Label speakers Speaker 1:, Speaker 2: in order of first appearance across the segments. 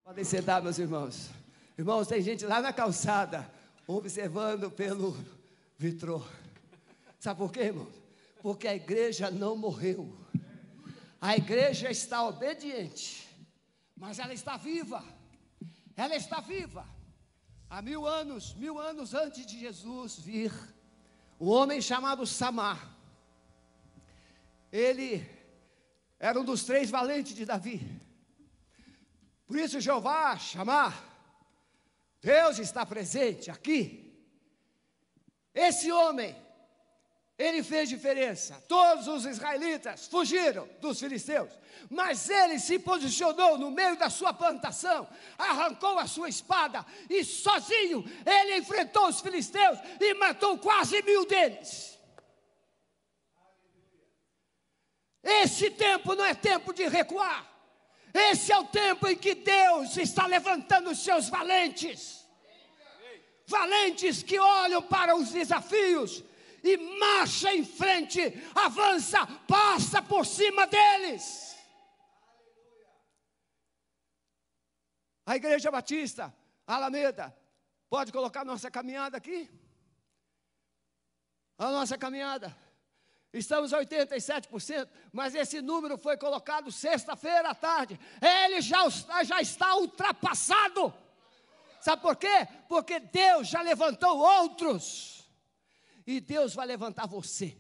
Speaker 1: Podem sentar, meus irmãos. Irmãos, tem gente lá na calçada, observando pelo vitrô. Sabe por quê, irmão? Porque a igreja não morreu. A igreja está obediente, mas ela está viva. Ela está viva. Há 1000 anos antes de Jesus vir, um homem chamado Samar, ele era um dos 3 valentes de Davi. Por isso Jeová, Chamar, Deus está presente aqui. Esse homem, ele fez diferença. Todos os israelitas fugiram dos filisteus, mas ele se posicionou no meio da sua plantação, arrancou a sua espada e sozinho ele enfrentou os filisteus e matou quase 1000 deles. Esse tempo não é tempo de recuar. Esse é o tempo em que Deus está levantando os seus valentes. Valentes que olham para os desafios e marcha em frente, avança, passa por cima deles. A Igreja Batista, Alameda, pode colocar nossa caminhada aqui? A nossa caminhada. Estamos a 87%, mas esse número foi colocado sexta-feira à tarde. Ele já está ultrapassado. Sabe por quê? Porque Deus já levantou outros. E Deus vai levantar você.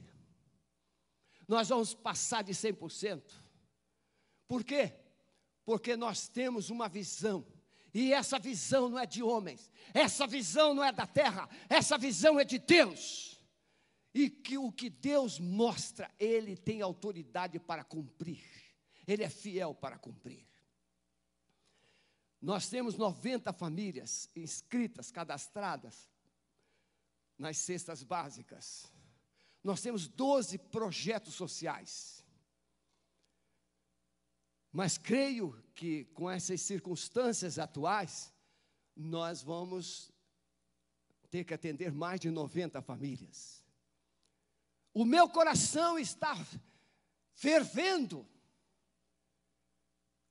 Speaker 1: Nós vamos passar de 100%. Por quê? Porque nós temos uma visão. E essa visão não é de homens. Essa visão não é da terra. Essa visão é de Deus. E que o que Deus mostra, Ele tem autoridade para cumprir. Ele é fiel para cumprir. Nós temos 90 famílias inscritas, cadastradas nas cestas básicas. Nós temos 12 projetos sociais. Mas creio que com essas circunstâncias atuais, nós vamos ter que atender mais de 90 famílias. O meu coração está fervendo,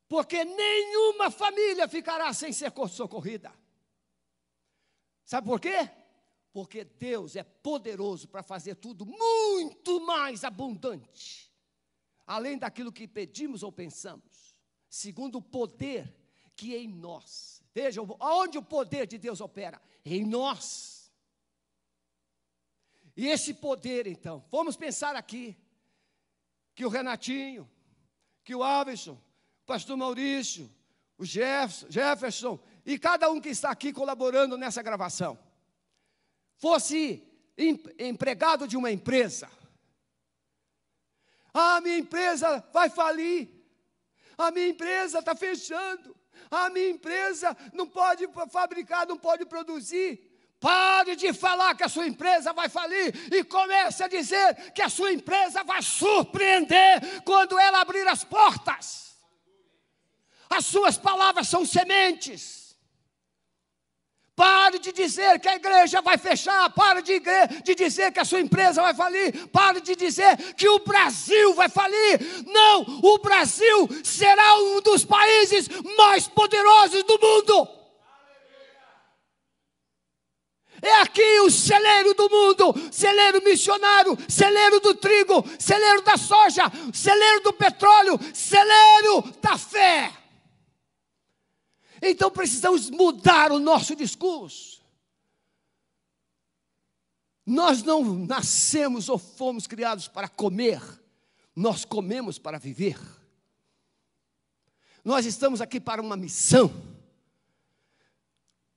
Speaker 1: porque nenhuma família ficará sem ser socorrida. Sabe por quê? Porque Deus é poderoso para fazer tudo muito mais abundante, além daquilo que pedimos ou pensamos, segundo o poder que é em nós. Veja, aonde o poder de Deus opera? Em nós. E esse poder, então, vamos pensar aqui, que o Renatinho, que o Averson, o pastor Maurício, o Jefferson, e cada um que está aqui colaborando nessa gravação, fosse empregado de uma empresa. A minha empresa vai falir, a minha empresa está fechando, a minha empresa não pode fabricar, não pode produzir. Pare de falar que a sua empresa vai falir e comece a dizer que a sua empresa vai surpreender quando ela abrir as portas. As suas palavras são sementes. Pare de dizer que a igreja vai fechar, pare de dizer que a sua empresa vai falir, pare de dizer que o Brasil vai falir. Não, o Brasil será um dos países mais poderosos do mundo. É aqui o celeiro do mundo, celeiro missionário, celeiro do trigo, celeiro da soja, celeiro do petróleo, celeiro da fé. Então precisamos mudar o nosso discurso. Nós não nascemos ou fomos criados para comer, nós comemos para viver. Nós estamos aqui para uma missão.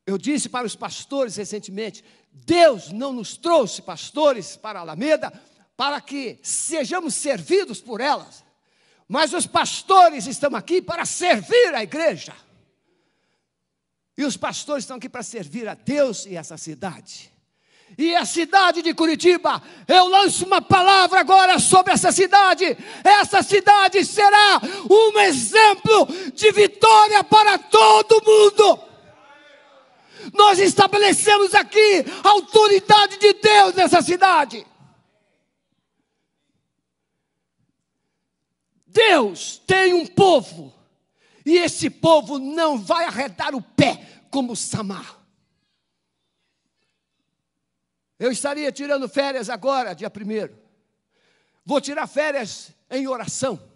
Speaker 1: Eu disse para os pastores recentemente, Deus não nos trouxe pastores para a Alameda para que sejamos servidos por elas, mas os pastores estão aqui para servir a igreja. E os pastores estão aqui para servir a Deus e essa cidade. E a cidade de Curitiba, eu lanço uma palavra agora sobre essa cidade. Essa cidade será um exemplo de vitória para todo mundo. Nós estabelecemos aqui a autoridade de Deus nessa cidade. Deus tem um povo E esse povo não vai arredar o pé como Samar. Eu estaria tirando férias agora, dia 1º. Vou tirar férias em oração.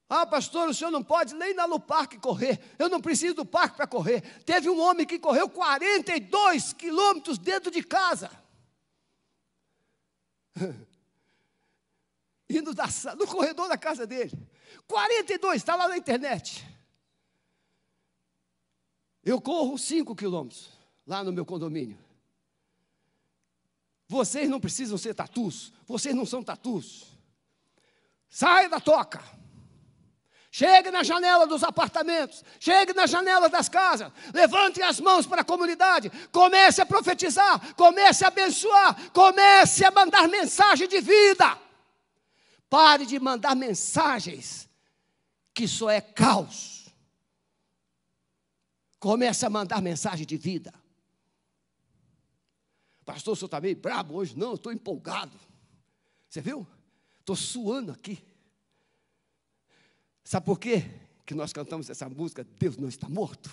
Speaker 1: Ah, pastor, o senhor não pode nem ir lá no parque correr. Eu não preciso do parque para correr. Teve um homem que correu 42 quilômetros dentro de casa. Indo no corredor da casa dele. 42, está lá na internet. Eu corro 5 quilômetros lá no meu condomínio. Vocês não precisam ser tatus. Vocês não são tatus. Saia da toca. Chegue na janela dos apartamentos. Chegue na janela das casas. Levante as mãos para a comunidade. Comece a profetizar. Comece a abençoar. Comece a mandar mensagem de vida. Pare de mandar mensagens que só é caos. Comece a mandar mensagem de vida. Pastor, o senhor está meio brabo hoje? Não, eu estou empolgado. Você viu? Estou suando aqui. Sabe por quê que nós cantamos essa música, Deus não está morto?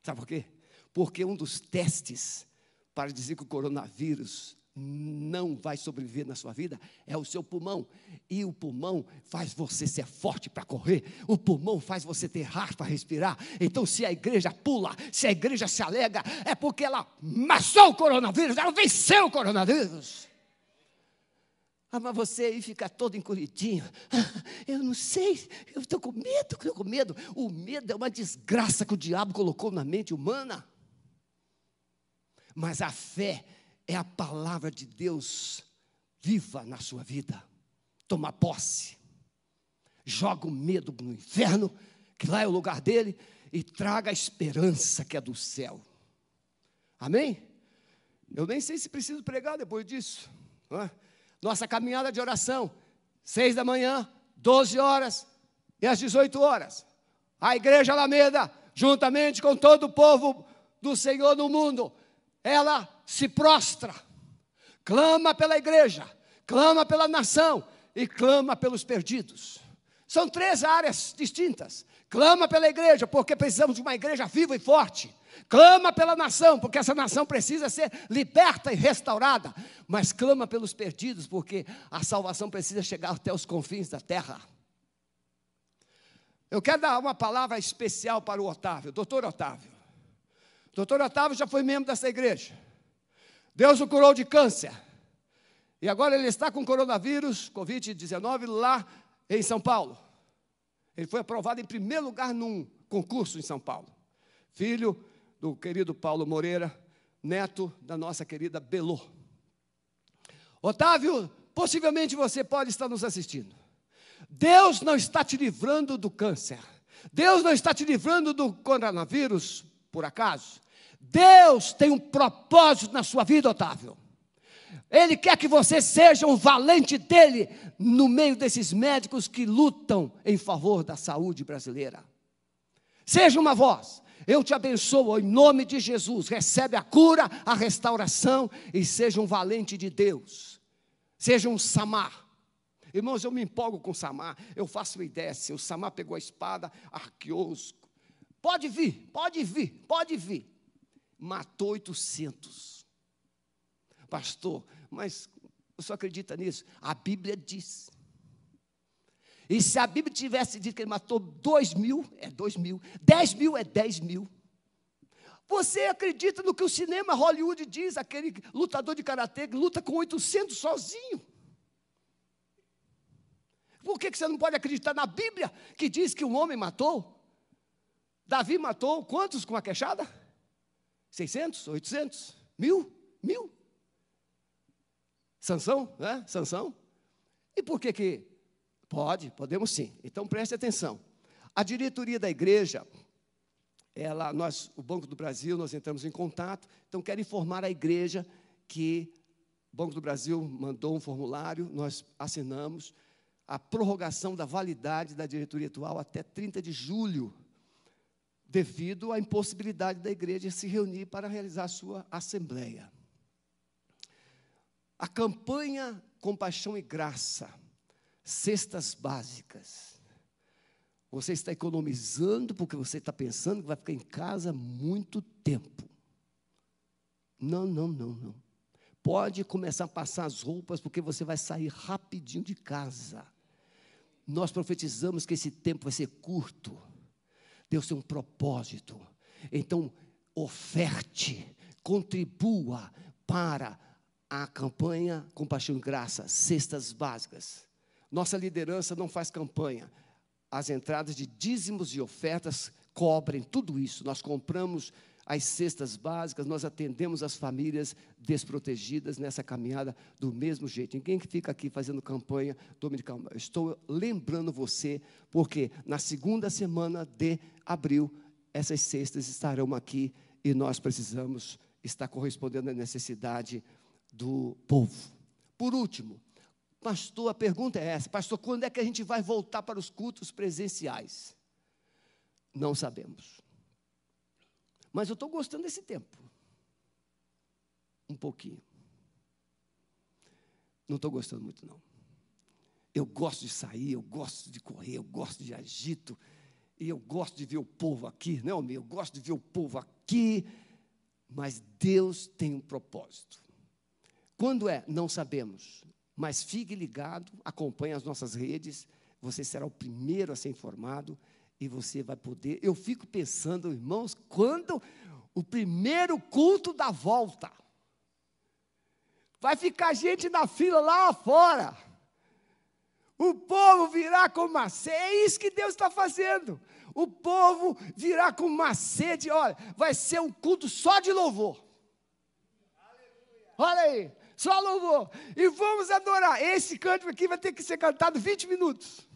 Speaker 1: Sabe por quê? Porque um dos testes para dizer que o coronavírus não vai sobreviver na sua vida é o seu pulmão. E o pulmão faz você ser forte para correr. O pulmão faz você ter ar para respirar. Então, se a igreja pula, se a igreja se alegra, é porque ela matou o coronavírus, ela venceu o coronavírus. Ah, mas você aí fica todo encolhidinho. Eu não sei, eu estou com medo, estou com medo. O medo é uma desgraça que o diabo colocou na mente humana. Mas a fé é a palavra de Deus viva na sua vida. Toma posse. Joga o medo no inferno, que lá é o lugar dele, e traga a esperança que é do céu. Amém? Eu nem sei se preciso pregar depois disso. Não é? Nossa caminhada de oração, 6 da manhã, 12 horas e às 18 horas. A Igreja Alameda, juntamente com todo o povo do Senhor no mundo, ela se prostra, clama pela igreja, clama pela nação e clama pelos perdidos. São 3 áreas distintas. Clama pela igreja, porque precisamos de uma igreja viva e forte. Clama pela nação, porque essa nação precisa ser liberta e restaurada. Mas clama pelos perdidos, porque a salvação precisa chegar até os confins da terra. Eu quero dar uma palavra especial para o Otávio, doutor Otávio. Doutor Otávio já foi membro dessa igreja. Deus o curou de câncer. E agora ele está com coronavírus, Covid-19, lá em São Paulo. Ele foi aprovado em primeiro lugar num concurso em São Paulo. Filho do querido Paulo Moreira, neto da nossa querida Belô. Otávio, possivelmente você pode estar nos assistindo. Deus não está te livrando do câncer. Deus não está te livrando do coronavírus, por acaso. Deus tem um propósito na sua vida, Otávio. Ele quer que você seja um valente dele no meio desses médicos que lutam em favor da saúde brasileira. Seja uma voz. Eu te abençoo em nome de Jesus. Recebe a cura, a restauração e seja um valente de Deus. Seja um Samar. Irmãos, eu me empolgo com o Samar. Eu faço uma ideia assim. O Samar pegou a espada, arqueou os... Pode vir, pode vir, pode vir. Matou 800. Pastor, mas o senhor acredita nisso? A Bíblia diz. E se a Bíblia tivesse dito que ele matou 2.000, é 2.000. 10.000 é 10.000. Você acredita no que o cinema Hollywood diz, aquele lutador de karatê que luta com 800 sozinho? Por que você não pode acreditar na Bíblia que diz que um homem matou? Davi matou quantos com a queixada? 600, 800, 1.000? Sansão, né? Sansão. E por que? Podemos sim. Então preste atenção. A diretoria da igreja, o Banco do Brasil, nós entramos em contato, então quero informar a igreja que o Banco do Brasil mandou um formulário, nós assinamos a prorrogação da validade da diretoria atual até 30 de julho, devido à impossibilidade da igreja se reunir para realizar a sua assembleia. A campanha Compaixão e Graça, cestas básicas. Você está economizando porque você está pensando que vai ficar em casa muito tempo. Não, não, não, não. Pode começar a passar as roupas porque você vai sair rapidinho de casa. Nós profetizamos que esse tempo vai ser curto. Deus tem um propósito. Então, oferte, contribua para a campanha Compaixão e Graça, cestas básicas. Nossa liderança não faz campanha. As entradas de dízimos e ofertas cobrem tudo isso. Nós compramos as cestas básicas, nós atendemos as famílias desprotegidas nessa caminhada do mesmo jeito. Ninguém que fica aqui fazendo campanha dominical. Eu estou lembrando você, porque na segunda semana de abril, essas cestas estarão aqui e nós precisamos estar correspondendo à necessidade do povo. Por último, pastor, a pergunta é essa: pastor, quando é que a gente vai voltar para os cultos presenciais? Não sabemos. Mas eu estou gostando desse tempo. Um pouquinho. Não estou gostando muito, não. Eu gosto de sair, eu gosto de correr, eu gosto de agito, e eu gosto de ver o povo aqui, não, eu gosto de ver o povo aqui, mas Deus tem um propósito. Quando é? Não sabemos, mas fique ligado, acompanhe as nossas redes, você será o primeiro a ser informado, e você vai poder. Eu fico pensando, irmãos, quando o primeiro culto da volta, vai ficar gente na fila lá fora, o povo virá com uma sede, é isso que Deus está fazendo, o povo virá com uma sede, olha, vai ser um culto só de louvor, olha aí, só louvor, e vamos adorar. Esse cântico aqui vai ter que ser cantado 20 minutos,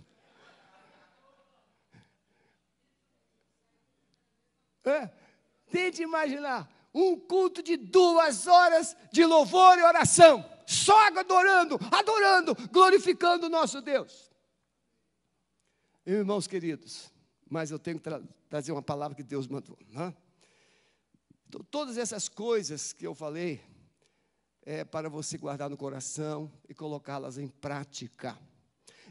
Speaker 1: tente imaginar um culto de 2 horas de louvor e oração, só adorando, glorificando o nosso Deus. Irmãos queridos, mas eu tenho que trazer uma palavra que Deus mandou, né? Então, todas essas coisas que eu falei, é para você guardar no coração e colocá-las em prática.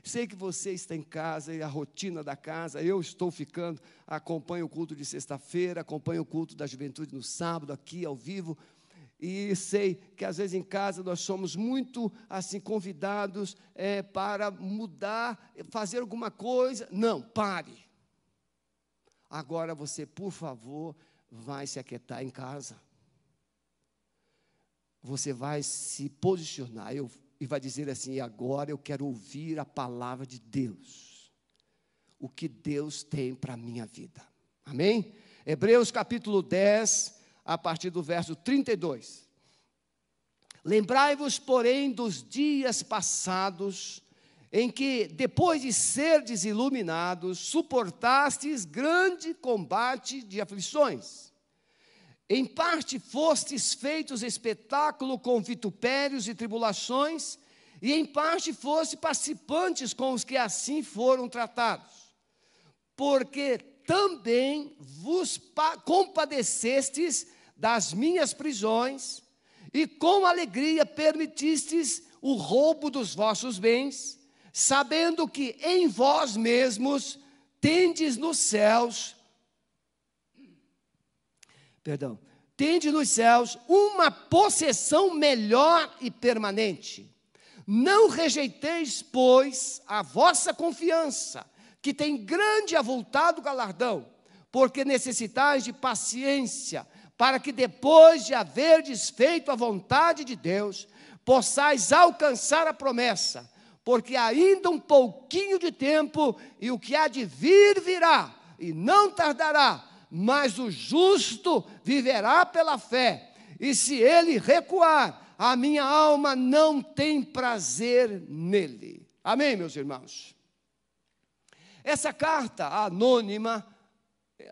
Speaker 1: Sei que você está em casa e a rotina da casa, eu estou ficando, acompanho o culto de sexta-feira, acompanho o culto da juventude no sábado, aqui ao vivo, e sei que às vezes em casa nós somos muito assim convidados para mudar, fazer alguma coisa. Não, pare. Agora você, por favor, vai se aquietar em casa. Você vai se posicionar, e vai dizer assim: agora eu quero ouvir a palavra de Deus, o que Deus tem para a minha vida, amém? Hebreus capítulo 10, a partir do verso 32, lembrai-vos, porém, dos dias passados, em que, depois de serdes iluminados, suportastes grande combate de aflições, em parte fostes feitos espetáculo com vitupérios e tribulações, e em parte fostes participantes com os que assim foram tratados. Porque também vos compadecestes das minhas prisões, e com alegria permitistes o roubo dos vossos bens, sabendo que em vós mesmos tendes nos céus uma possessão melhor e permanente. Não rejeiteis, pois, a vossa confiança, que tem grande e avultado galardão, porque necessitais de paciência, para que depois de haverdes feito a vontade de Deus, possais alcançar a promessa, porque ainda um pouquinho de tempo, e o que há de vir virá, e não tardará. Mas o justo viverá pela fé, e se ele recuar, a minha alma não tem prazer nele. Amém, meus irmãos? Essa carta anônima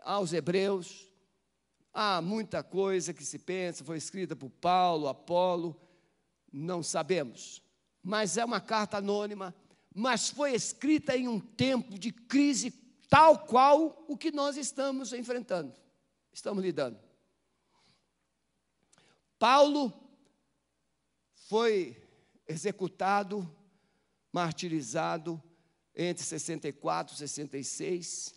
Speaker 1: aos Hebreus, há muita coisa que se pensa, foi escrita por Paulo, Apolo, não sabemos. Mas é uma carta anônima, mas foi escrita em um tempo de crise tal qual o que nós estamos enfrentando, estamos lidando. Paulo foi executado, martirizado entre 64 e 66.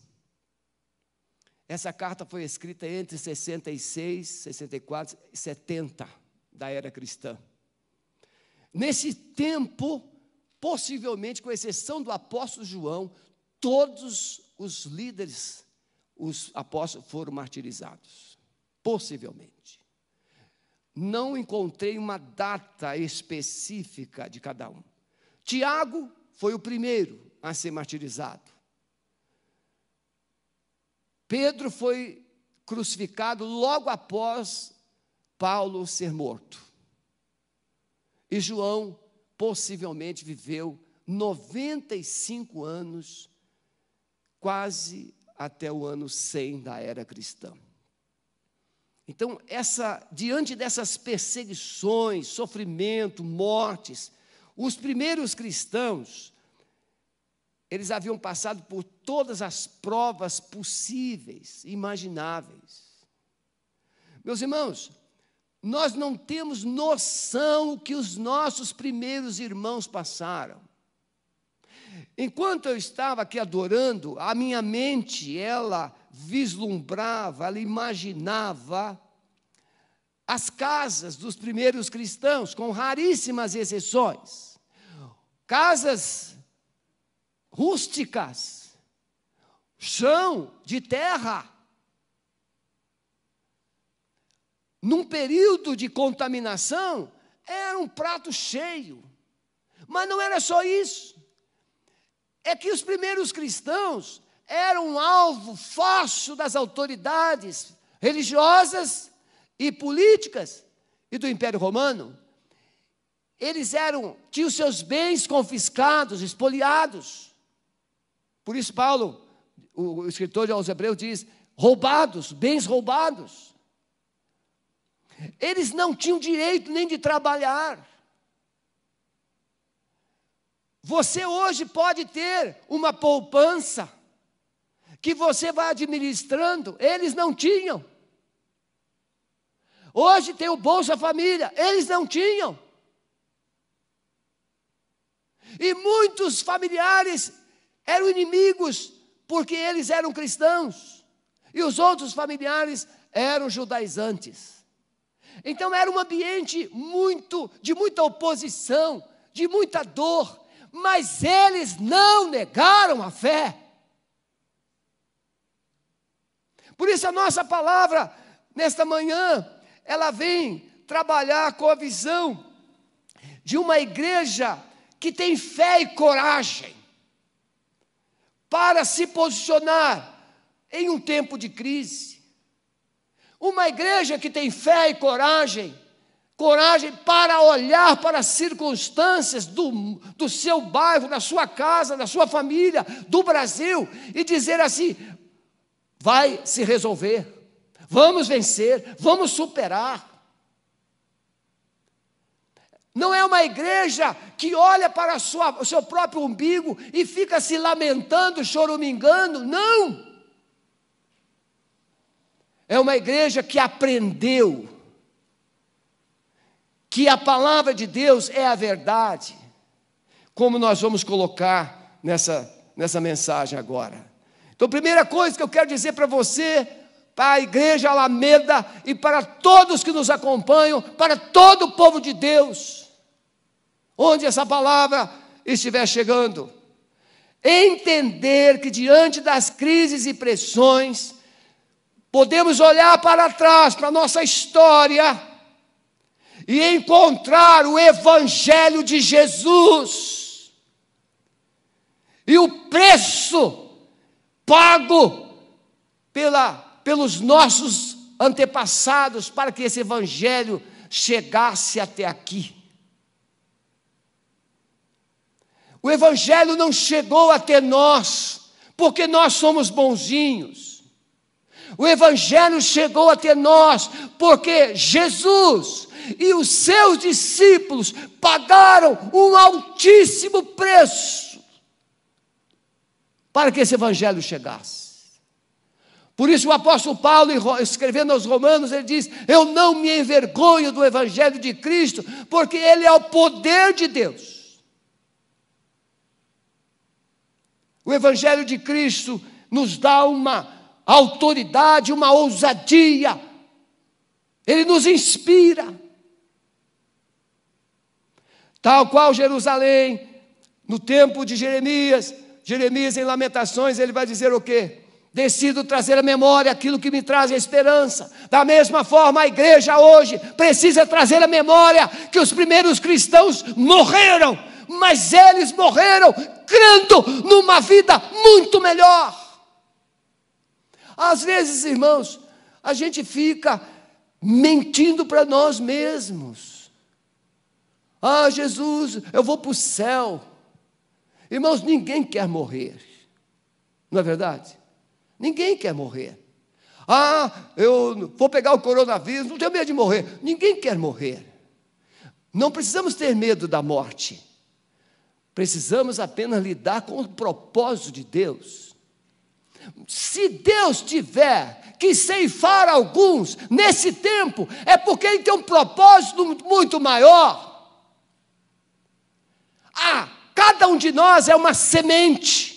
Speaker 1: Essa carta foi escrita entre 66, 64 e 70 da era cristã. Nesse tempo, possivelmente, com exceção do apóstolo João, todos os líderes, os apóstolos, foram martirizados. Possivelmente. Não encontrei uma data específica de cada um. Tiago foi o primeiro a ser martirizado. Pedro foi crucificado logo após Paulo ser morto. E João possivelmente viveu 95 anos, quase até o ano 100 da era cristã. Então, diante dessas perseguições, sofrimento, mortes, os primeiros cristãos, eles haviam passado por todas as provas possíveis, imagináveis. Meus irmãos, nós não temos noção que os nossos primeiros irmãos passaram. Enquanto eu estava aqui adorando, a minha mente, ela vislumbrava, ela imaginava as casas dos primeiros cristãos, com raríssimas exceções. Casas rústicas, chão de terra. Num período de contaminação, era um prato cheio. Mas não era só isso. É que os primeiros cristãos eram um alvo fácil das autoridades religiosas e políticas e do Império Romano. Eles tinham seus bens confiscados, espoliados. Por isso Paulo, o escritor aos Hebreus, diz, roubados, bens roubados. Eles não tinham direito nem de trabalhar. Você hoje pode ter uma poupança que você vai administrando, eles não tinham. Hoje tem o Bolsa Família, eles não tinham. E muitos familiares eram inimigos porque eles eram cristãos. E os outros familiares eram judaizantes. Então era um ambiente de muita oposição, de muita dor. Mas eles não negaram a fé. Por isso a nossa palavra, nesta manhã, ela vem trabalhar com a visão de uma igreja que tem fé e coragem para se posicionar em um tempo de crise. Uma igreja que tem fé e coragem para olhar para as circunstâncias do seu bairro, da sua casa, da sua família, do Brasil, e dizer assim, vai se resolver, vamos vencer, vamos superar. Não é uma igreja que olha para o seu próprio umbigo e fica se lamentando, choramingando, não. É uma igreja que aprendeu que a palavra de Deus é a verdade, como nós vamos colocar nessa mensagem agora. Então, a primeira coisa que eu quero dizer para você, para a igreja Alameda e para todos que nos acompanham, para todo o povo de Deus, onde essa palavra estiver chegando, entender que diante das crises e pressões, podemos olhar para trás, para a nossa história, e encontrar o Evangelho de Jesus, e o preço pago pelos nossos antepassados, para que esse Evangelho chegasse até aqui. O Evangelho não chegou até nós, porque nós somos bonzinhos. O Evangelho chegou até nós, porque Jesus e os seus discípulos pagaram um altíssimo preço para que esse Evangelho chegasse. Por isso o apóstolo Paulo, escrevendo aos Romanos, ele diz, eu não me envergonho do Evangelho de Cristo, porque ele é o poder de Deus. O Evangelho de Cristo nos dá uma autoridade, uma ousadia. Ele nos inspira. Tal qual Jerusalém, no tempo de Jeremias em Lamentações, ele vai dizer o quê? Decido trazer à memória aquilo que me traz a esperança. Da mesma forma, a igreja hoje precisa trazer à memória que os primeiros cristãos morreram, mas eles morreram crendo numa vida muito melhor. Às vezes, irmãos, a gente fica mentindo para nós mesmos. Ah, Jesus, eu vou para o céu. Irmãos, ninguém quer morrer, não é verdade? Ninguém quer morrer. Ah, eu vou pegar o coronavírus, não tenho medo de morrer. Ninguém quer morrer. Não precisamos ter medo da morte. Precisamos apenas lidar com o propósito de Deus. Se Deus tiver que ceifar alguns nesse tempo, é porque Ele tem um propósito muito maior. Ah, cada um de nós é uma semente.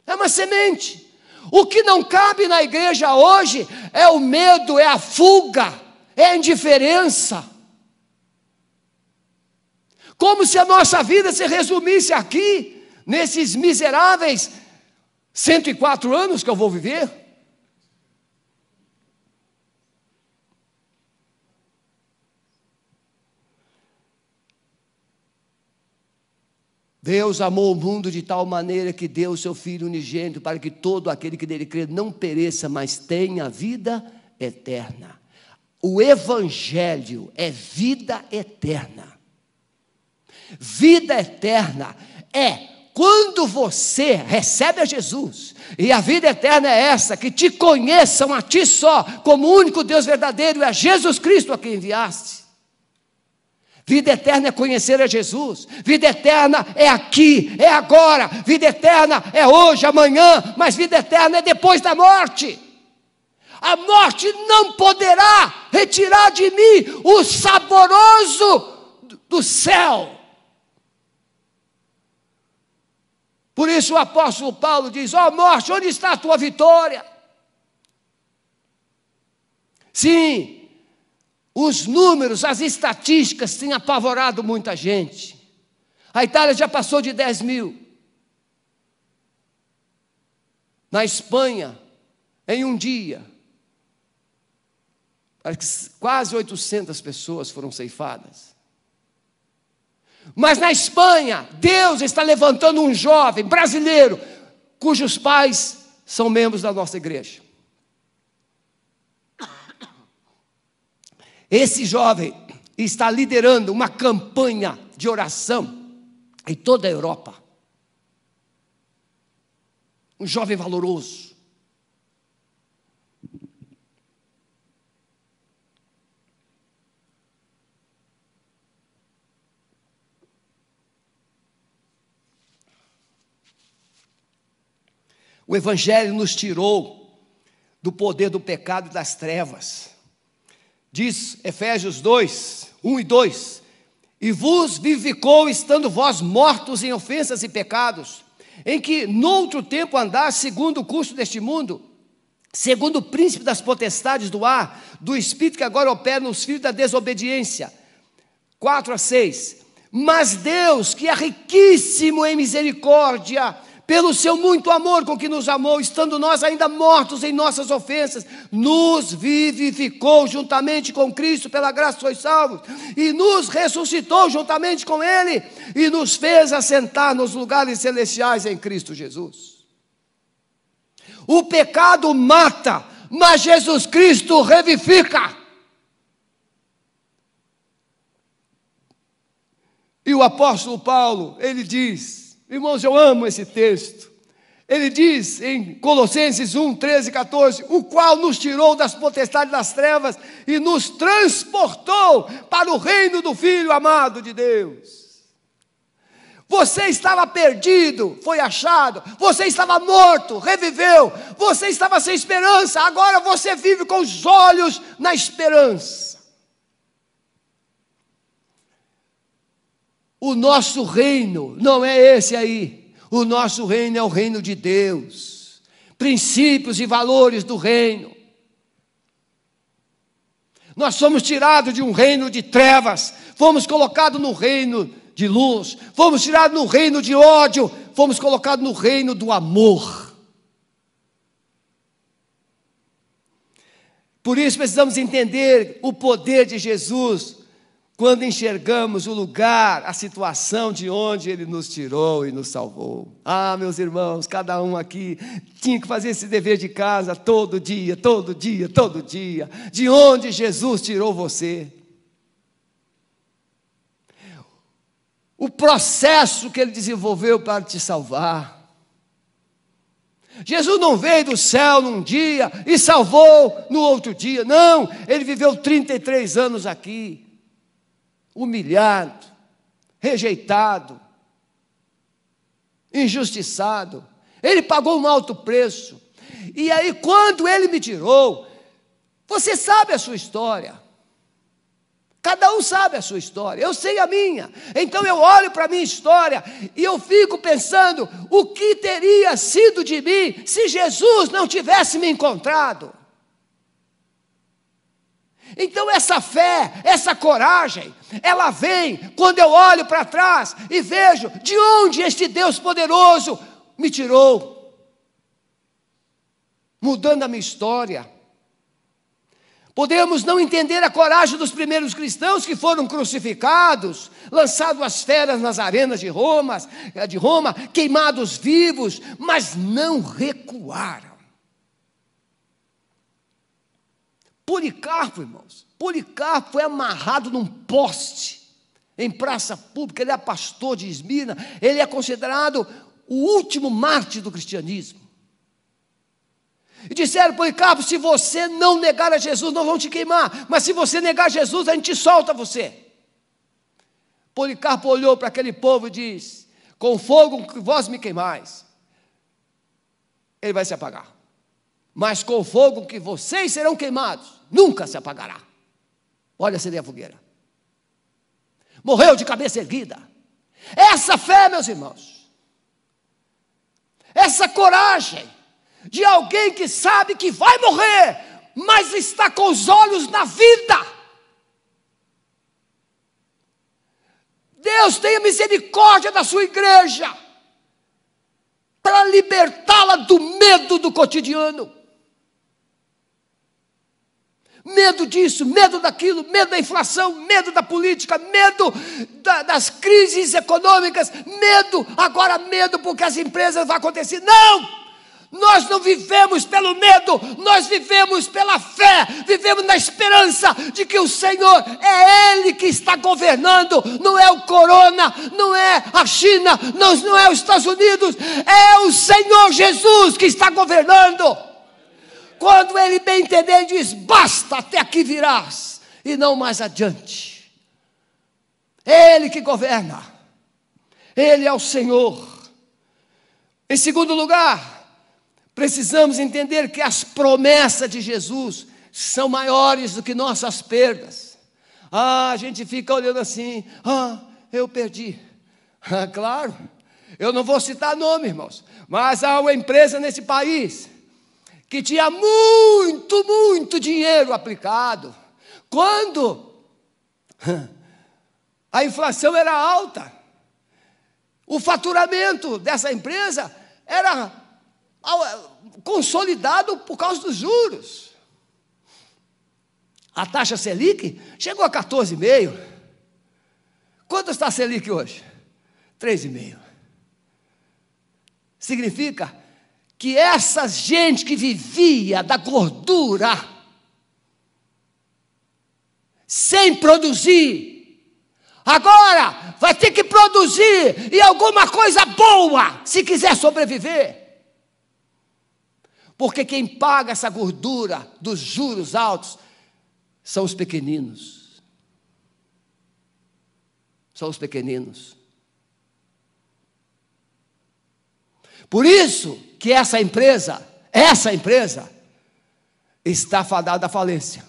Speaker 1: É uma semente. O que não cabe na igreja hoje é o medo, é a fuga, é a indiferença. Como se a nossa vida se resumisse aqui, nesses miseráveis 104 anos que eu vou viver. Deus amou o mundo de tal maneira que deu o seu Filho unigênito para que todo aquele que nele crê não pereça, mas tenha vida eterna. O Evangelho é vida eterna. Vida eterna é quando você recebe a Jesus, e a vida eterna é essa, que te conheçam a ti só, como o único Deus verdadeiro, e a Jesus Cristo a quem enviaste. Vida eterna é conhecer a Jesus. Vida eterna é aqui, é agora. Vida eterna é hoje, amanhã. Mas vida eterna é depois da morte. A morte não poderá retirar de mim o saboroso do céu. Por isso o apóstolo Paulo diz: ó morte, onde está a tua vitória? Sim, os números, as estatísticas têm apavorado muita gente. A Itália já passou de 10 mil. Na Espanha, em um dia, quase 800 pessoas foram ceifadas. Mas na Espanha, Deus está levantando um jovem brasileiro, cujos pais são membros da nossa igreja. Esse jovem está liderando uma campanha de oração em toda a Europa. Um jovem valoroso. O Evangelho nos tirou do poder do pecado e das trevas. Diz Efésios 2, 1 e 2: e vos vivificou, estando vós mortos em ofensas e pecados, em que noutro tempo andaste segundo o curso deste mundo, segundo o príncipe das potestades do ar, do espírito que agora opera nos filhos da desobediência. 4 a 6: mas Deus, que é riquíssimo em misericórdia, pelo seu muito amor com que nos amou, estando nós ainda mortos em nossas ofensas, nos vivificou juntamente com Cristo, pela graça sois salvos, e nos ressuscitou juntamente com Ele, e nos fez assentar nos lugares celestiais em Cristo Jesus. O pecado mata, mas Jesus Cristo revivifica. E o apóstolo Paulo, ele diz, irmãos, eu amo esse texto. Ele diz em Colossenses 1, 13 e 14: o qual nos tirou das potestades das trevas e nos transportou para o reino do Filho amado de Deus. Você estava perdido, foi achado. Você estava morto, reviveu. Você estava sem esperança, agora você vive com os olhos na esperança. O nosso reino não é esse aí. O nosso reino é o reino de Deus. Princípios e valores do reino. Nós somos tirados de um reino de trevas, fomos colocados no reino de luz, fomos tirados no reino de ódio, fomos colocados no reino do amor. Por isso precisamos entender o poder de Jesus quando enxergamos o lugar, a situação de onde Ele nos tirou e nos salvou. Ah, meus irmãos, cada um aqui tinha que fazer esse dever de casa todo dia, todo dia, todo dia. De onde Jesus tirou você. O processo que Ele desenvolveu para te salvar. Jesus não veio do céu num dia e salvou no outro dia. Não, Ele viveu 33 anos aqui. Humilhado, rejeitado, injustiçado. Ele pagou um alto preço. E aí, quando Ele me tirou, você sabe a sua história. Cada um sabe a sua história. Eu sei a minha. Então eu olho para a minha história e eu fico pensando o que teria sido de mim se Jesus não tivesse me encontrado. Então essa fé, essa coragem, ela vem quando eu olho para trás e vejo de onde este Deus poderoso me tirou, mudando a minha história. Podemos não entender a coragem dos primeiros cristãos que foram crucificados, lançados às feras nas arenas de Roma, queimados vivos, mas não recuaram. Policarpo, irmãos, Policarpo foi amarrado num poste em praça pública. Ele é pastor de Esmirna, ele é considerado o último mártir do cristianismo. E disseram: Policarpo, se você não negar a Jesus, nós vamos te queimar, mas se você negar Jesus, a gente solta você. Policarpo olhou para aquele povo e disse: com fogo que vós me queimais, ele vai se apagar, mas com o fogo que vocês serão queimados, nunca se apagará. Olha, seria a fogueira. Morreu de cabeça erguida. Essa fé, meus irmãos, essa coragem de alguém que sabe que vai morrer, mas está com os olhos na vida. Deus tenha misericórdia da sua igreja, para libertá-la do medo do cotidiano. Medo disso, medo daquilo, medo da inflação, medo da política, medo das crises econômicas, agora medo porque as empresas vão acontecer. Não! Nós não vivemos pelo medo, nós vivemos pela fé, vivemos na esperança de que o Senhor é Ele que está governando, não é o corona, não é a China, não é os Estados Unidos, é o Senhor Jesus que está governando. Quando Ele bem entender, Ele diz: basta, até aqui virás, e não mais adiante. É Ele que governa, Ele é o Senhor. Em segundo lugar, precisamos entender que as promessas de Jesus são maiores do que nossas perdas. A gente fica olhando assim: eu perdi. Claro, eu não vou citar nome, irmãos, mas há uma empresa nesse país que tinha muito, muito dinheiro aplicado, quando a inflação era alta. O faturamento dessa empresa era consolidado por causa dos juros. A taxa Selic chegou a 14,5. Quanto está a Selic hoje? 3,5. Significa que essa gente que vivia da gordura, sem produzir, agora vai ter que produzir e alguma coisa boa, se quiser sobreviver. Porque quem paga essa gordura dos juros altos são os pequeninos. São os pequeninos. Por isso que essa empresa está fadada à falência.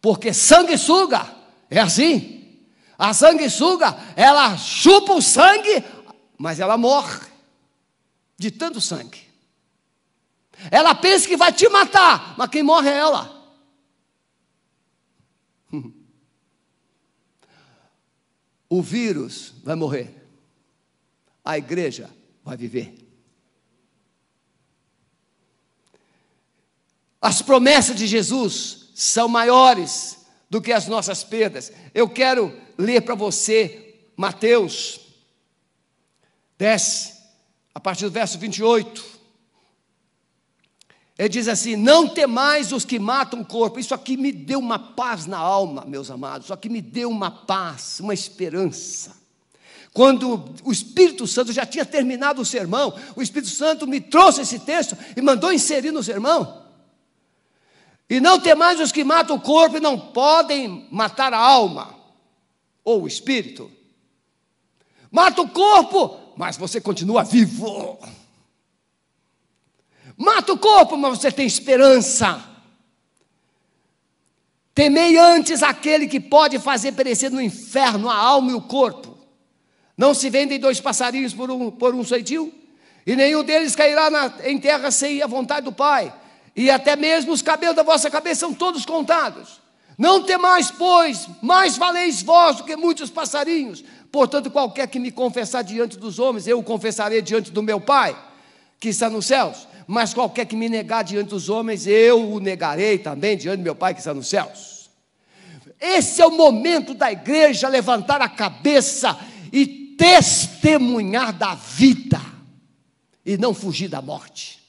Speaker 1: Porque sanguessuga é assim. A sanguessuga, ela chupa o sangue, mas ela morre de tanto sangue. Ela pensa que vai te matar, mas quem morre é ela. O vírus vai morrer, a igreja vai viver. As promessas de Jesus são maiores do que as nossas perdas. Eu quero ler para você Mateus 10, a partir do verso 28. Ele diz assim: não temais os que matam o corpo. Isso aqui me deu uma paz na alma, meus amados. Isso aqui me deu uma paz, uma esperança. Quando o Espírito Santo já tinha terminado o sermão, o Espírito Santo me trouxe esse texto e mandou inserir no sermão. E não temais os que matam o corpo e não podem matar a alma, ou o espírito. Mata o corpo, mas você continua vivo. Mata o corpo, mas você tem esperança. Temei antes aquele que pode fazer perecer no inferno a alma e o corpo. Não se vendem 2 passarinhos por um ceitil, e nenhum deles cairá em terra sem ir à vontade do Pai. E até mesmo os cabelos da vossa cabeça são todos contados. Não temais, pois, mais valeis vós do que muitos passarinhos. Portanto, qualquer que me confessar diante dos homens, eu o confessarei diante do meu Pai, que está nos céus. Mas qualquer que me negar diante dos homens, eu o negarei também diante do meu Pai que está nos céus. Esse é o momento da igreja levantar a cabeça e testemunhar da vida, e não fugir da morte.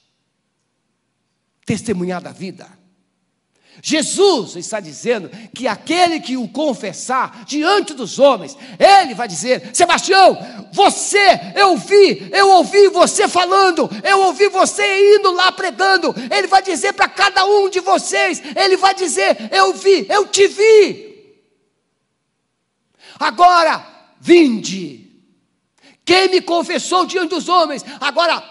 Speaker 1: Testemunhar da vida. Jesus está dizendo que aquele que o confessar diante dos homens, ele vai dizer: Sebastião, eu ouvi você falando, eu ouvi você indo lá pregando. Ele vai dizer para cada um de vocês, ele vai dizer: eu te vi. Agora, vinde. Quem me confessou diante dos homens, agora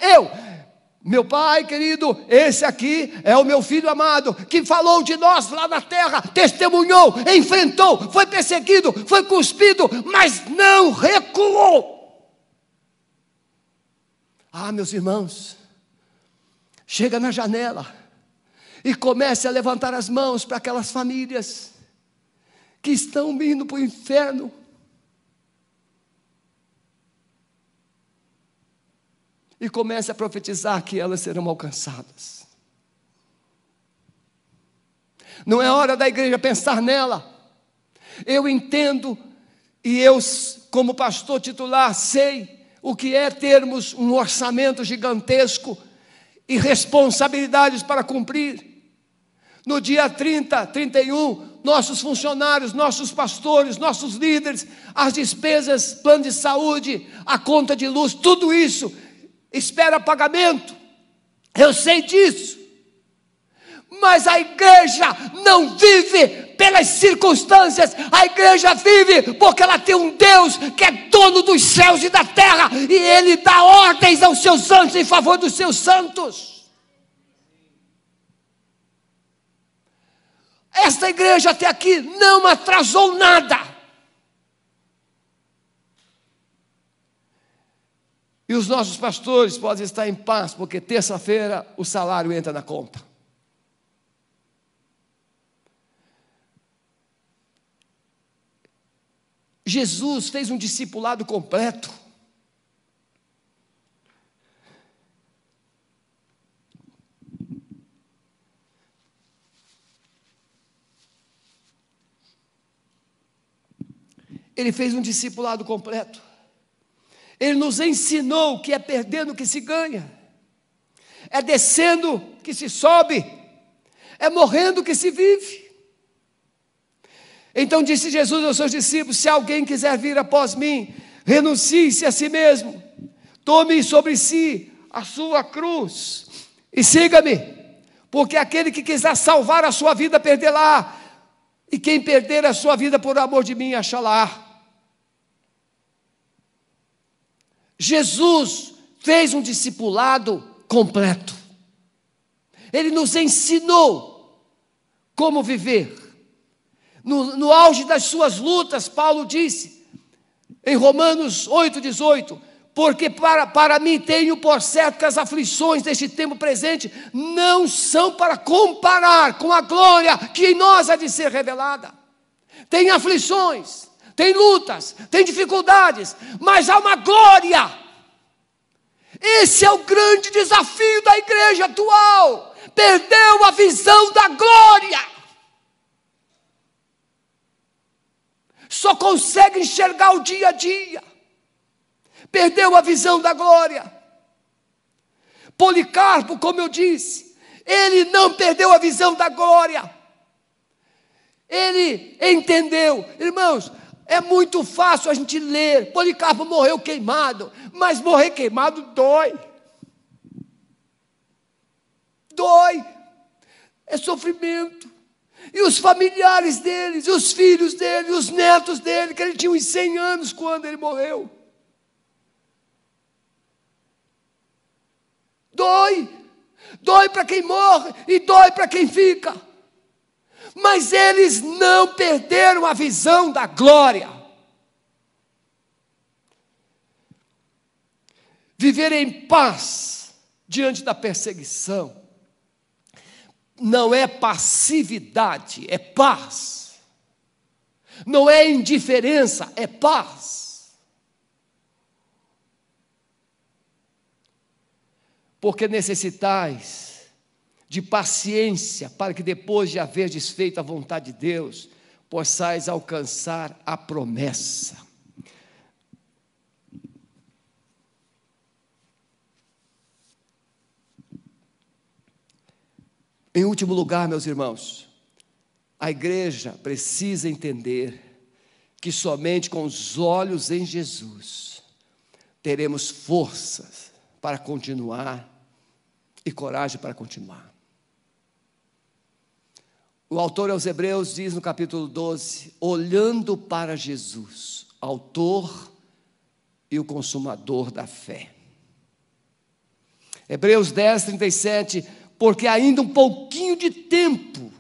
Speaker 1: meu Pai querido, esse aqui é o meu Filho amado, que falou de nós lá na terra, testemunhou, enfrentou, foi perseguido, foi cuspido, mas não recuou. Meus irmãos, chega na janela e comece a levantar as mãos para aquelas famílias que estão indo para o inferno. E comece a profetizar que elas serão alcançadas. Não é hora da igreja pensar nela. Eu entendo, e eu, como pastor titular, sei o que é termos um orçamento gigantesco e responsabilidades para cumprir. No dia 30, 31, nossos funcionários, nossos pastores, nossos líderes, as despesas, plano de saúde, a conta de luz, tudo isso espera pagamento. Eu sei disso. Mas a igreja não vive pelas circunstâncias. A igreja vive porque ela tem um Deus que é dono dos céus e da terra, e Ele dá ordens aos seus santos em favor dos seus santos. Esta igreja até aqui não atrasou nada. E os nossos pastores podem estar em paz, porque terça-feira o salário entra na conta. Jesus fez um discipulado completo. Ele fez um discipulado completo. Ele nos ensinou que é perdendo que se ganha, é descendo que se sobe, é morrendo que se vive. Então disse Jesus aos seus discípulos: se alguém quiser vir após mim, renuncie-se a si mesmo, tome sobre si a sua cruz e siga-me, porque aquele que quiser salvar a sua vida, perdê-la, e quem perder a sua vida por amor de mim, achá-la. Jesus fez um discipulado completo. Ele nos ensinou como viver. no auge das suas lutas, Paulo disse, em Romanos 8,18, porque para mim tenho por certo que as aflições deste tempo presente não são para comparar com a glória que em nós há de ser revelada. Tem aflições, tem lutas, tem dificuldades, mas há uma glória. Esse é o grande desafio da igreja atual. Perdeu a visão da glória. Só consegue enxergar o dia a dia. Perdeu a visão da glória. Policarpo, como eu disse, ele não perdeu a visão da glória. Ele entendeu. Irmãos, é muito fácil a gente ler. Policarpo morreu queimado, mas morrer queimado dói. Dói. É sofrimento. E os familiares deles, os filhos dele, os netos dele, que ele tinha uns 100 anos quando ele morreu. Dói. Dói para quem morre e dói para quem fica. Mas eles não perderam a visão da glória. Viver em paz diante da perseguição não é passividade, é paz. Não é indiferença, é paz. Porque necessitais de paciência, para que depois de haver desfeito a vontade de Deus, possais alcançar a promessa. Em último lugar, meus irmãos, a igreja precisa entender que somente com os olhos em Jesus teremos forças para continuar e coragem para continuar. O autor aos Hebreus diz no capítulo 12, olhando para Jesus, autor e o consumador da fé. Hebreus 10, 37, porque ainda um pouquinho de tempo,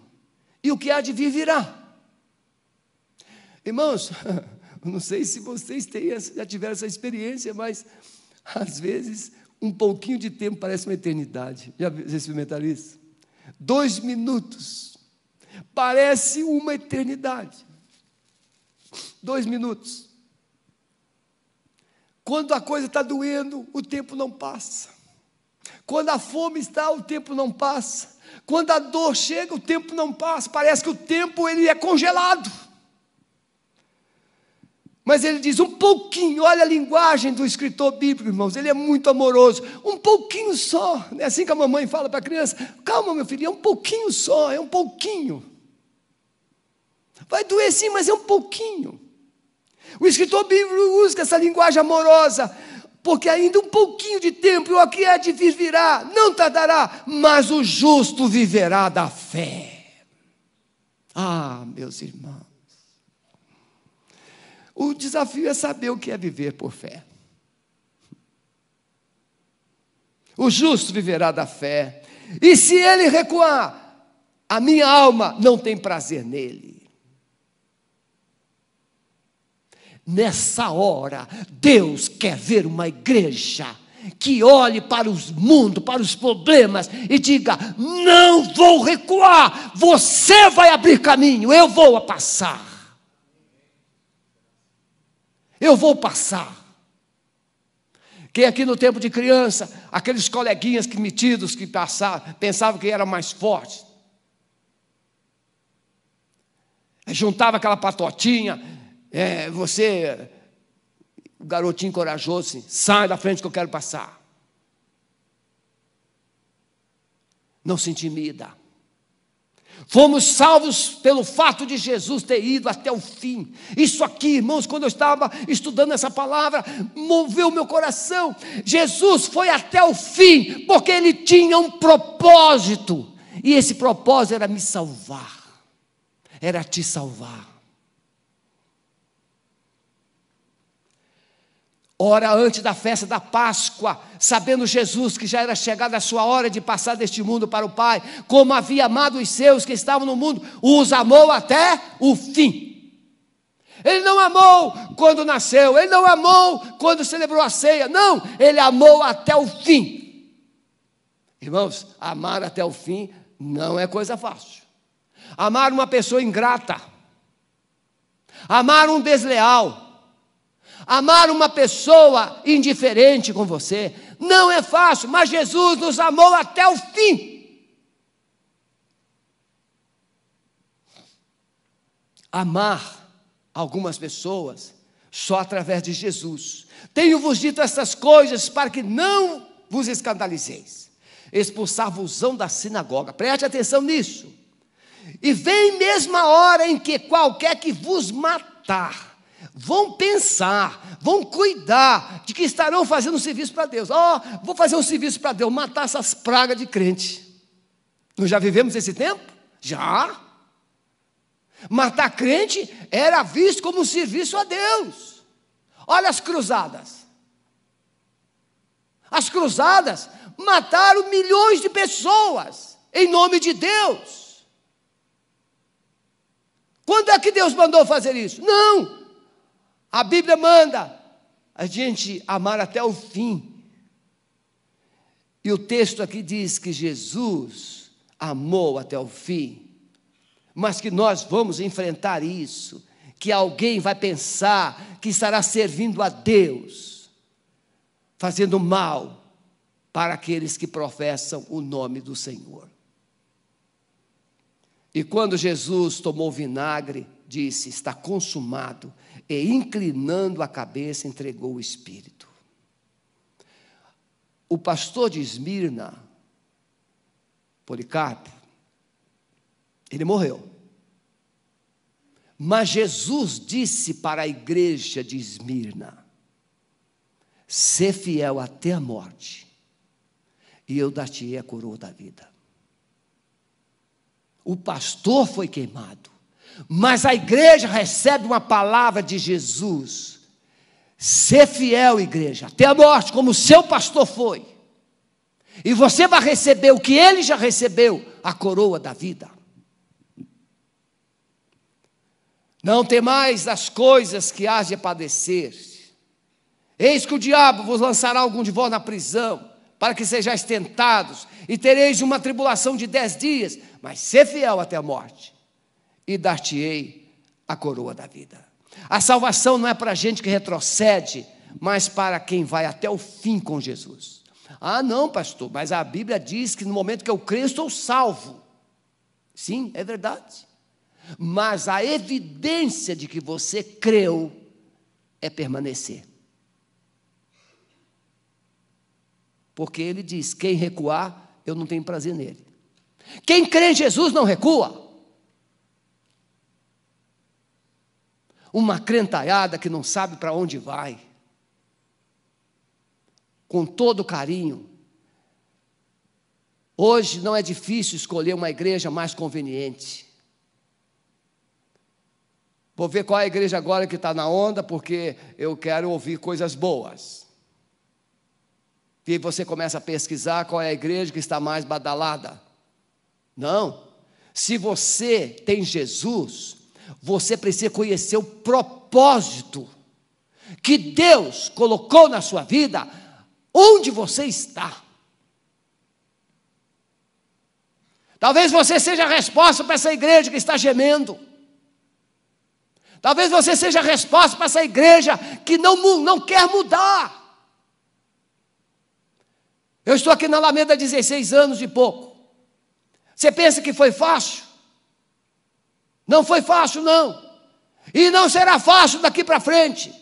Speaker 1: e o que há de vir virá. Irmãos, não sei se vocês já tiveram essa experiência, mas às vezes um pouquinho de tempo parece uma eternidade. Já experimentaram isso? 2 minutos. Parece uma eternidade. 2 minutos. Quando a coisa está doendo, o tempo não passa. Quando a fome está, o tempo não passa. Quando a dor chega, o tempo não passa. Parece que o tempo ele é congelado. Mas ele diz um pouquinho, olha a linguagem do escritor bíblico, irmãos, ele é muito amoroso, um pouquinho só, é assim que a mamãe fala para a criança, calma meu filho, é um pouquinho só, é um pouquinho, vai doer sim, mas é um pouquinho. O escritor bíblico usa essa linguagem amorosa, porque ainda um pouquinho de tempo, e o que há de vir virá, não tardará, mas o justo viverá da fé. Ah, meus irmãos, o desafio é saber o que é viver por fé. O justo viverá da fé. E se ele recuar, a minha alma não tem prazer nele. Nessa hora, Deus quer ver uma igreja que olhe para o mundo, para os problemas e diga, não vou recuar, você vai abrir caminho, eu vou passar. Eu vou passar. Quem aqui no tempo de criança, aqueles coleguinhas metidos que pensavam que eram mais fortes, juntava aquela patotinha, o garotinho corajoso, assim, sai da frente que eu quero passar. Não se intimida. Fomos salvos pelo fato de Jesus ter ido até o fim. Isso aqui, irmãos, quando eu estava estudando essa palavra, moveu meu coração. Jesus foi até o fim, porque Ele tinha um propósito. E esse propósito era me salvar. Era te salvar. ora antes da festa da Páscoa, sabendo Jesus que já era chegada a sua hora de passar deste mundo para o Pai, como havia amado os seus que estavam no mundo, os amou até o fim. Ele não amou quando nasceu, ele não amou quando celebrou a ceia, não, ele amou até o fim. Irmãos, amar até o fim não é coisa fácil. Amar uma pessoa ingrata, amar um desleal, amar uma pessoa indiferente com você, não é fácil, mas Jesus nos amou até o fim. Amar algumas pessoas só através de Jesus. Tenho-vos dito estas coisas para que não vos escandalizeis. Expulsar-vos-ão da sinagoga. Preste atenção nisso. E vem mesmo a hora em que qualquer que vos matar, vão pensar, vão cuidar de que estarão fazendo um serviço para Deus. Vou fazer um serviço para Deus, matar essas pragas de crente. Nós já vivemos esse tempo? Já. Matar crente era visto como um serviço a Deus. Olha as cruzadas. As cruzadas mataram milhões de pessoas em nome de Deus. Quando é que Deus mandou fazer isso? Não. A Bíblia manda a gente amar até o fim. E o texto aqui diz que Jesus amou até o fim. Mas que nós vamos enfrentar isso, que alguém vai pensar que estará servindo a Deus, fazendo mal para aqueles que professam o nome do Senhor. E quando Jesus tomou vinagre, disse, está consumado, e inclinando a cabeça, entregou o Espírito. O pastor de Esmirna, Policarpo, ele morreu. Mas Jesus disse para a igreja de Esmirna, sê fiel até a morte, e eu dar-te-ei a coroa da vida. O pastor foi queimado, mas a igreja recebe uma palavra de Jesus, sê fiel, igreja, até a morte, como o seu pastor foi, e você vai receber o que ele já recebeu, a coroa da vida. Não temais as coisas que hás de padecer. Eis que o diabo vos lançará algum de vós na prisão, para que sejais tentados, e tereis uma tribulação de 10 dias, mas sê fiel até a morte, e dar-te-ei a coroa da vida. A salvação não é para gente que retrocede, mas para quem vai até o fim com Jesus. Não, pastor, mas a Bíblia diz que no momento que eu creio, estou salvo. Sim, é verdade. Mas a evidência de que você creu é permanecer. Porque ele diz, quem recuar, eu não tenho prazer nele. Quem crê em Jesus não recua. Uma crentalhada que não sabe para onde vai, com todo carinho. Hoje não é difícil escolher uma igreja mais conveniente. Vou ver qual é a igreja agora que está na onda, porque eu quero ouvir coisas boas. E aí você começa a pesquisar qual é a igreja que está mais badalada. Não. Se você tem Jesus, você precisa conhecer o propósito que Deus colocou na sua vida, onde você está. Talvez você seja a resposta para essa igreja que está gemendo. Talvez você seja a resposta para essa igreja que não quer mudar. Eu estou aqui na Alameda há 16 anos e pouco. Você pensa que foi fácil? Não foi fácil, não. E não será fácil daqui para frente.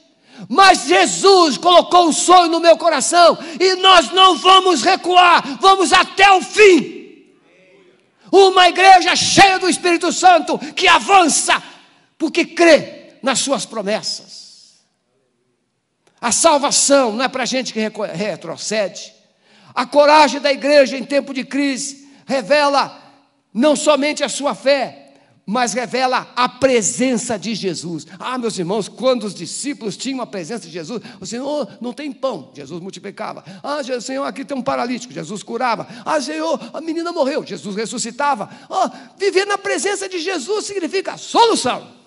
Speaker 1: Mas Jesus colocou um sonho no meu coração e nós não vamos recuar, vamos até o fim. Uma igreja cheia do Espírito Santo que avança, porque crê nas suas promessas. A salvação não é para gente que retrocede. A coragem da igreja em tempo de crise revela não somente a sua fé, mas revela a presença de Jesus. Meus irmãos, quando os discípulos tinham a presença de Jesus, o Senhor, não tem pão, Jesus multiplicava. Senhor, aqui tem um paralítico, Jesus curava. Senhor, a menina morreu, Jesus ressuscitava. Viver na presença de Jesus significa solução.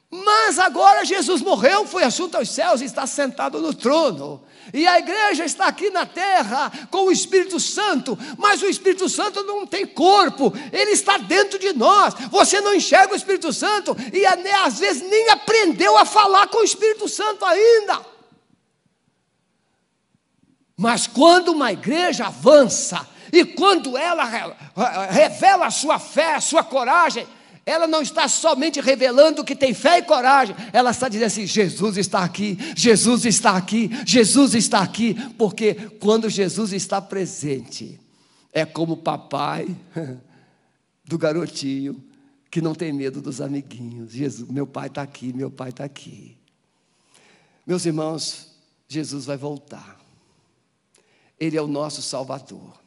Speaker 1: Mas agora Jesus morreu, foi assunto aos céus e está sentado no trono. E a igreja está aqui na terra com o Espírito Santo, mas o Espírito Santo não tem corpo, ele está dentro de nós. Você não enxerga o Espírito Santo e às vezes nem aprendeu a falar com o Espírito Santo ainda. Mas quando uma igreja avança e quando ela revela a sua fé, a sua coragem, ela não está somente revelando que tem fé e coragem, ela está dizendo assim: Jesus está aqui, Jesus está aqui, Jesus está aqui, porque quando Jesus está presente, é como o papai do garotinho, que não tem medo dos amiguinhos. Jesus, meu pai está aqui, meu pai está aqui. Meus irmãos, Jesus vai voltar, Ele é o nosso Salvador.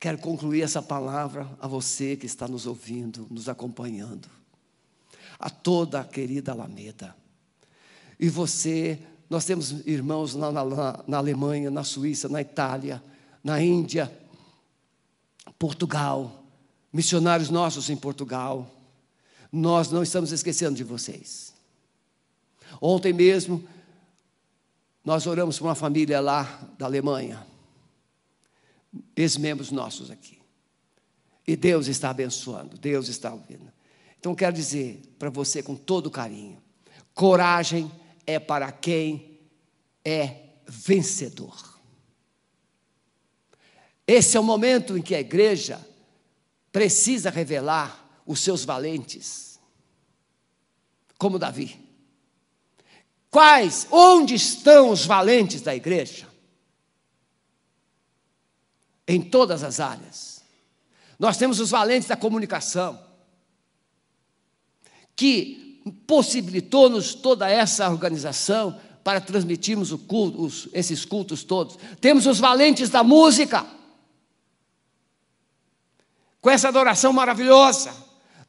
Speaker 1: Quero concluir essa palavra a você que está nos ouvindo, nos acompanhando, a toda a querida Alameda. E você, nós temos irmãos lá na Alemanha, na Suíça, na Itália, na Índia, Portugal, missionários nossos em Portugal. Nós não estamos esquecendo de vocês. Ontem mesmo, nós oramos por uma família lá da Alemanha, ex-membros nossos aqui, e Deus está abençoando, Deus está ouvindo. Então quero dizer para você com todo carinho: coragem é para quem é vencedor. Esse é o momento em que a igreja precisa revelar os seus valentes, como Davi. Onde estão os valentes da igreja? Em todas as áreas. Nós temos os valentes da comunicação, que possibilitou-nos toda essa organização para transmitirmos esses cultos todos. Temos os valentes da música, com essa adoração maravilhosa.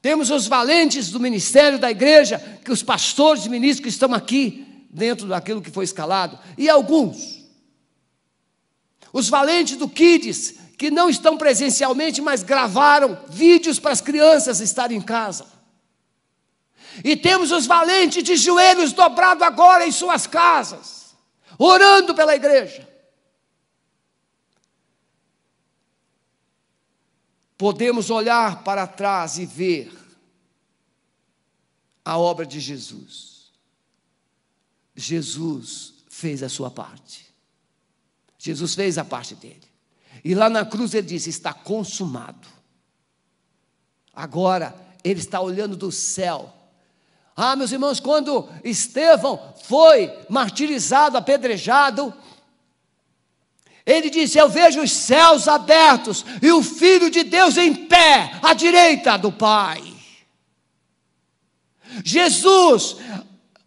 Speaker 1: Temos os valentes do ministério da igreja, que os pastores e ministros que estão aqui, dentro daquilo que foi escalado, e alguns. Os valentes do Kids, que não estão presencialmente, mas gravaram vídeos para as crianças estarem em casa. E temos os valentes de joelhos dobrados agora em suas casas, orando pela igreja. Podemos olhar para trás e ver a obra de Jesus. Jesus fez a sua parte. Jesus fez a parte dele. E lá na cruz ele disse: está consumado. Agora ele está olhando do céu. Meus irmãos, quando Estevão foi martirizado, apedrejado, ele disse: eu vejo os céus abertos e o Filho de Deus em pé, à direita do Pai. Jesus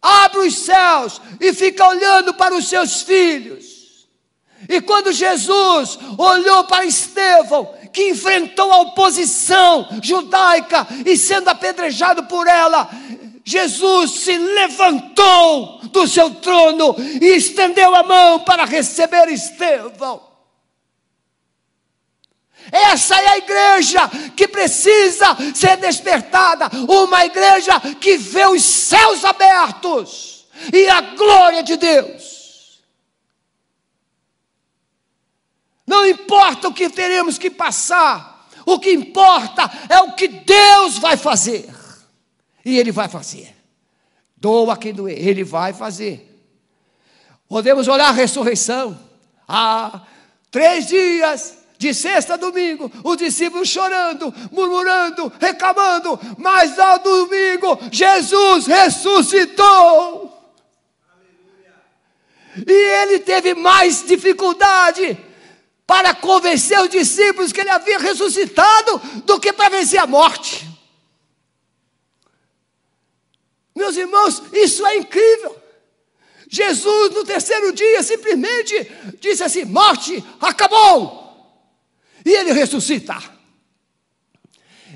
Speaker 1: abre os céus e fica olhando para os seus filhos. E quando Jesus olhou para Estevão, que enfrentou a oposição judaica e sendo apedrejado por ela, Jesus se levantou do seu trono e estendeu a mão para receber Estevão. Essa é a igreja que precisa ser despertada, uma igreja que vê os céus abertos e a glória de Deus. Não importa o que teremos que passar, o que importa é o que Deus vai fazer. E Ele vai fazer. Doa quem doer, Ele vai fazer. Podemos olhar a ressurreição. 3 dias, de sexta a domingo, os discípulos chorando, murmurando, reclamando, mas ao domingo Jesus ressuscitou. Aleluia. E Ele teve mais dificuldade para convencer os discípulos que Ele havia ressuscitado do que para vencer a morte. Meus irmãos, isso é incrível. Jesus, no 3º dia, simplesmente disse assim: morte, acabou. E Ele ressuscita.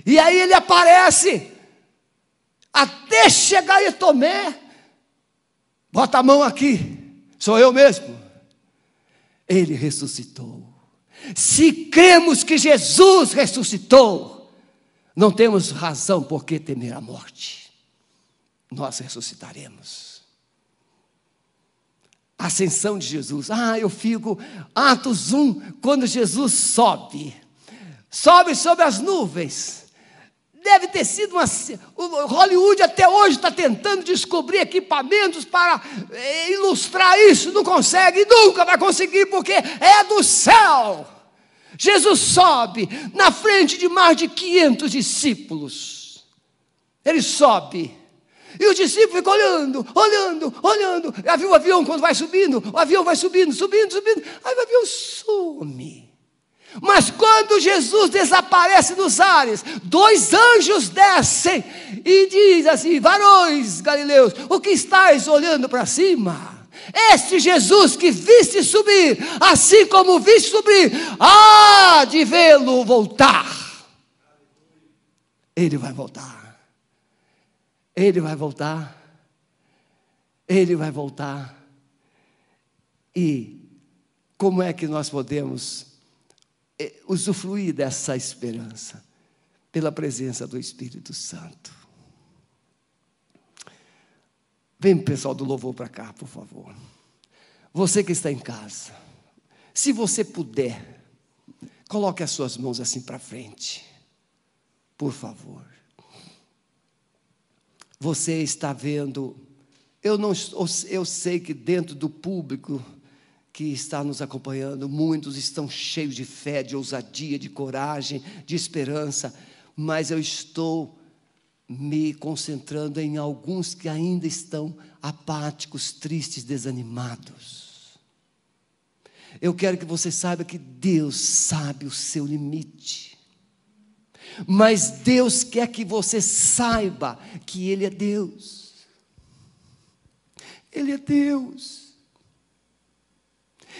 Speaker 1: E aí ele aparece, até chegar em Tomé. Bota a mão aqui, sou eu mesmo. Ele ressuscitou. Se cremos que Jesus ressuscitou, não temos razão por que temer a morte. Nós ressuscitaremos. A ascensão de Jesus. Eu fico, Atos 1, quando Jesus sobe sobre as nuvens. Deve ter sido o Hollywood até hoje está tentando descobrir equipamentos para ilustrar isso, não consegue, nunca vai conseguir, porque é do céu. Jesus sobe na frente de mais de 500 discípulos. Ele sobe. E os discípulos ficam olhando. Já viu o avião quando vai subindo? O avião vai subindo. Aí o avião some. Mas quando Jesus desaparece nos ares, 2 anjos descem e diz assim: varões galileus, o que estáis olhando para cima? Este Jesus que viste subir, assim como viste subir, há de vê-lo voltar. Ele vai voltar. Ele vai voltar. Ele vai voltar. E como é que nós podemos usufruir dessa esperança? Pela presença do Espírito Santo. Vem, pessoal do louvor, para cá, por favor. Você que está em casa, se você puder, coloque as suas mãos assim para frente, por favor. Você está vendo, eu sei que dentro do público que está nos acompanhando, muitos estão cheios de fé, de ousadia, de coragem, de esperança, mas eu estou me concentrando em alguns que ainda estão apáticos, tristes, desanimados. Eu quero que você saiba que Deus sabe o seu limite, mas Deus quer que você saiba que Ele é Deus. Ele é Deus.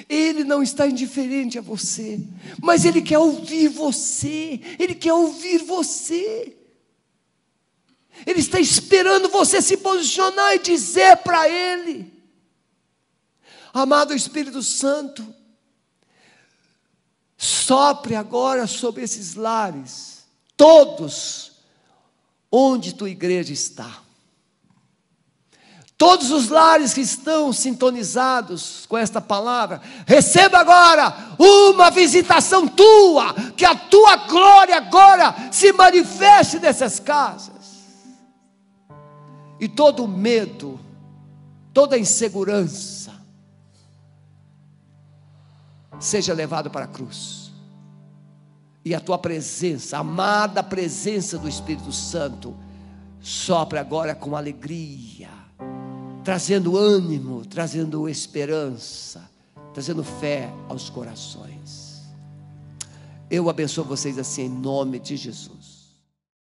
Speaker 1: Ele não está indiferente a você, mas Ele quer ouvir você. Ele quer ouvir você. Ele está esperando você se posicionar e dizer para Ele: amado Espírito Santo, sopre agora sobre esses lares, todos, onde tua igreja está. Todos os lares que estão sintonizados com esta palavra, receba agora uma visitação tua, que a tua glória agora se manifeste nessas casas. E todo medo, toda insegurança, seja levado para a cruz. E a tua presença, a amada presença do Espírito Santo, sopra agora com alegria, trazendo ânimo, trazendo esperança, trazendo fé aos corações. Eu abençoo vocês assim em nome de Jesus.